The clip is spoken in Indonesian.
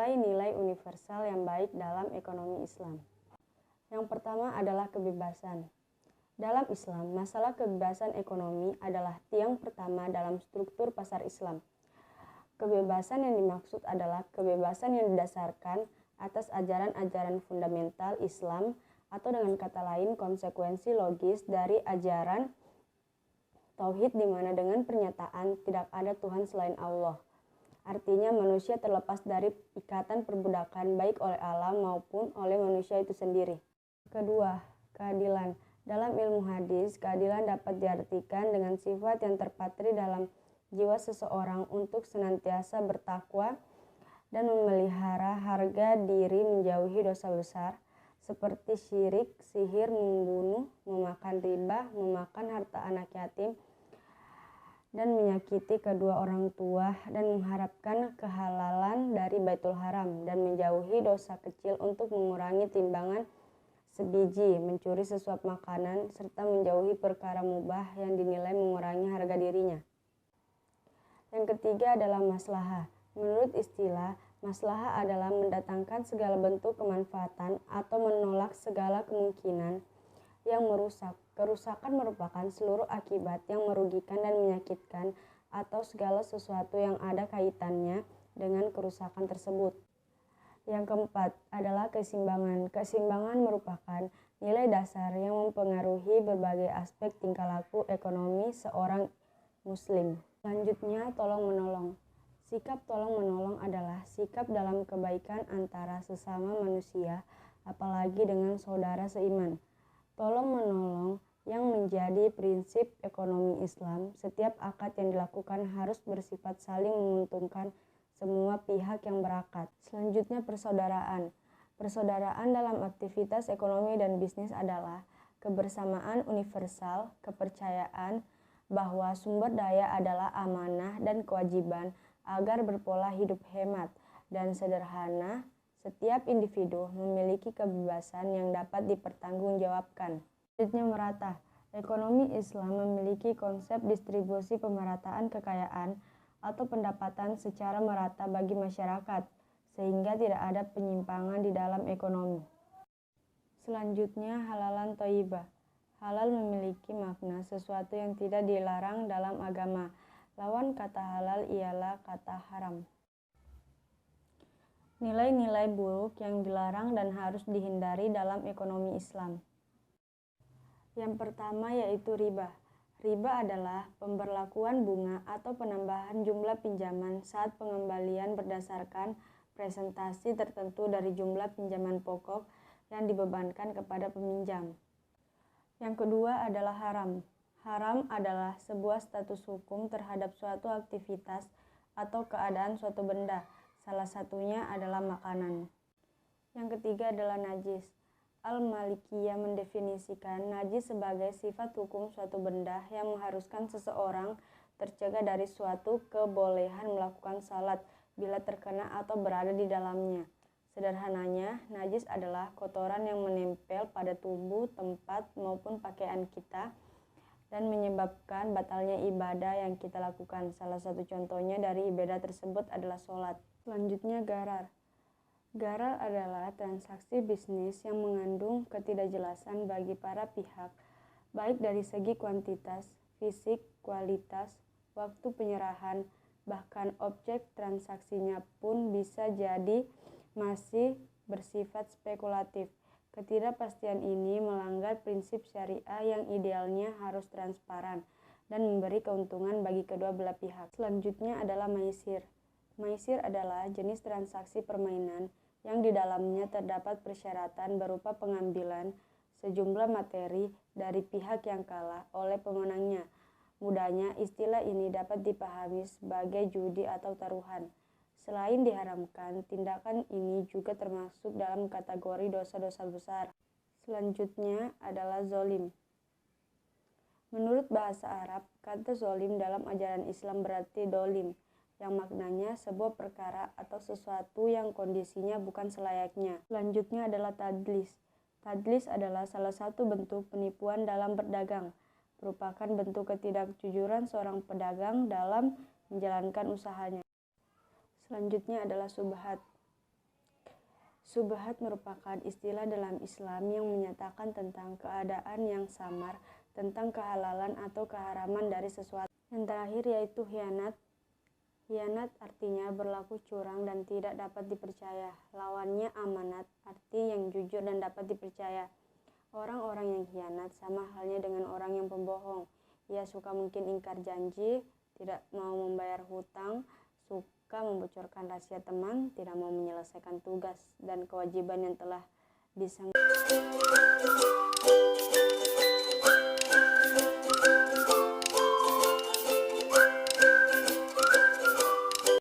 nilai-nilai universal yang baik dalam ekonomi Islam. Yang pertama adalah kebebasan. Dalam Islam, masalah kebebasan ekonomi adalah tiang pertama dalam struktur pasar Islam. Kebebasan yang dimaksud adalah kebebasan yang didasarkan atas ajaran-ajaran fundamental Islam, atau dengan kata lain konsekuensi logis dari ajaran tauhid, di mana dengan pernyataan tidak ada Tuhan selain Allah. Artinya manusia terlepas dari ikatan perbudakan baik oleh alam maupun oleh manusia itu sendiri. Kedua, keadilan. Dalam ilmu hadis, keadilan dapat diartikan dengan sifat yang terpatri dalam jiwa seseorang untuk senantiasa bertakwa dan memelihara harga diri menjauhi dosa besar seperti syirik, sihir, membunuh, memakan riba, memakan harta anak yatim, dan menyakiti kedua orang tua, dan mengharapkan kehalalan dari Baitul Haram, dan menjauhi dosa kecil untuk mengurangi timbangan sebiji, mencuri sesuap makanan, serta menjauhi perkara mubah yang dinilai mengurangi harga dirinya. Yang ketiga adalah maslahah. Menurut istilah, maslahah adalah mendatangkan segala bentuk kemanfaatan atau menolak segala kemungkinan yang merusak. Kerusakan merupakan seluruh akibat yang merugikan dan menyakitkan atau segala sesuatu yang ada kaitannya dengan kerusakan tersebut. Yang keempat adalah keseimbangan. Keseimbangan merupakan nilai dasar yang mempengaruhi berbagai aspek tingkah laku ekonomi seorang muslim. Selanjutnya, tolong-menolong. Sikap tolong-menolong adalah sikap dalam kebaikan antara sesama manusia, apalagi dengan saudara seiman. Tolong-menolong yang menjadi prinsip ekonomi Islam. Setiap akad yang dilakukan harus bersifat saling menguntungkan semua pihak yang berakad. Selanjutnya, persaudaraan. Persaudaraan dalam aktivitas ekonomi dan bisnis adalah kebersamaan universal, kepercayaan bahwa sumber daya adalah amanah dan kewajiban agar berpola hidup hemat dan sederhana. Setiap individu memiliki kebebasan yang dapat dipertanggungjawabkan. Selanjutnya, merata. Ekonomi Islam memiliki konsep distribusi pemerataan kekayaan atau pendapatan secara merata bagi masyarakat, sehingga tidak ada penyimpangan di dalam ekonomi. Selanjutnya, halalan thayyibah. Halal memiliki makna sesuatu yang tidak dilarang dalam agama. Lawan kata halal ialah kata haram. Nilai-nilai buruk yang dilarang dan harus dihindari dalam ekonomi Islam. Yang pertama yaitu riba. Riba adalah pemberlakuan bunga atau penambahan jumlah pinjaman saat pengembalian berdasarkan presentasi tertentu dari jumlah pinjaman pokok yang dibebankan kepada peminjam. Yang kedua adalah haram. Haram adalah sebuah status hukum terhadap suatu aktivitas atau keadaan suatu benda. Salah satunya adalah makanan. Yang ketiga adalah najis. Al-Malikiyah mendefinisikan najis sebagai sifat hukum suatu benda yang mengharuskan seseorang tercegah dari suatu kebolehan melakukan salat bila terkena atau berada di dalamnya. Sederhananya, najis adalah kotoran yang menempel pada tubuh, tempat, maupun pakaian kita dan menyebabkan batalnya ibadah yang kita lakukan. Salah satu contohnya dari ibadah tersebut adalah sholat. Selanjutnya, gharar. Gharar adalah transaksi bisnis yang mengandung ketidakjelasan bagi para pihak, baik dari segi kuantitas, fisik, kualitas, waktu penyerahan, bahkan objek transaksinya pun bisa jadi masih bersifat spekulatif. Ketidakpastian ini melanggar prinsip syariah yang idealnya harus transparan dan memberi keuntungan bagi kedua belah pihak. Selanjutnya adalah maisir. Maisir adalah jenis transaksi permainan yang di dalamnya terdapat persyaratan berupa pengambilan sejumlah materi dari pihak yang kalah oleh pemenangnya. Mudahnya, istilah ini dapat dipahami sebagai judi atau taruhan. Selain diharamkan, tindakan ini juga termasuk dalam kategori dosa-dosa besar. Selanjutnya adalah zolim. Menurut bahasa Arab, kata zolim dalam ajaran Islam berarti dolim, yang maknanya sebuah perkara atau sesuatu yang kondisinya bukan selayaknya. Selanjutnya adalah tadlis. Tadlis adalah salah satu bentuk penipuan dalam berdagang, merupakan bentuk ketidakjujuran seorang pedagang dalam menjalankan usahanya. Selanjutnya adalah subhat. Syubhat merupakan istilah dalam Islam yang menyatakan tentang keadaan yang samar, tentang kehalalan atau keharaman dari sesuatu. Yang terakhir yaitu khianat. Khianat artinya berlaku curang dan tidak dapat dipercaya. Lawannya amanat, arti yang jujur dan dapat dipercaya. Orang-orang yang khianat sama halnya dengan orang yang pembohong. Ia suka mungkin ingkar janji, tidak mau membayar hutang, suka membocorkan rahasia teman, tidak mau menyelesaikan tugas dan kewajiban yang telah disangka.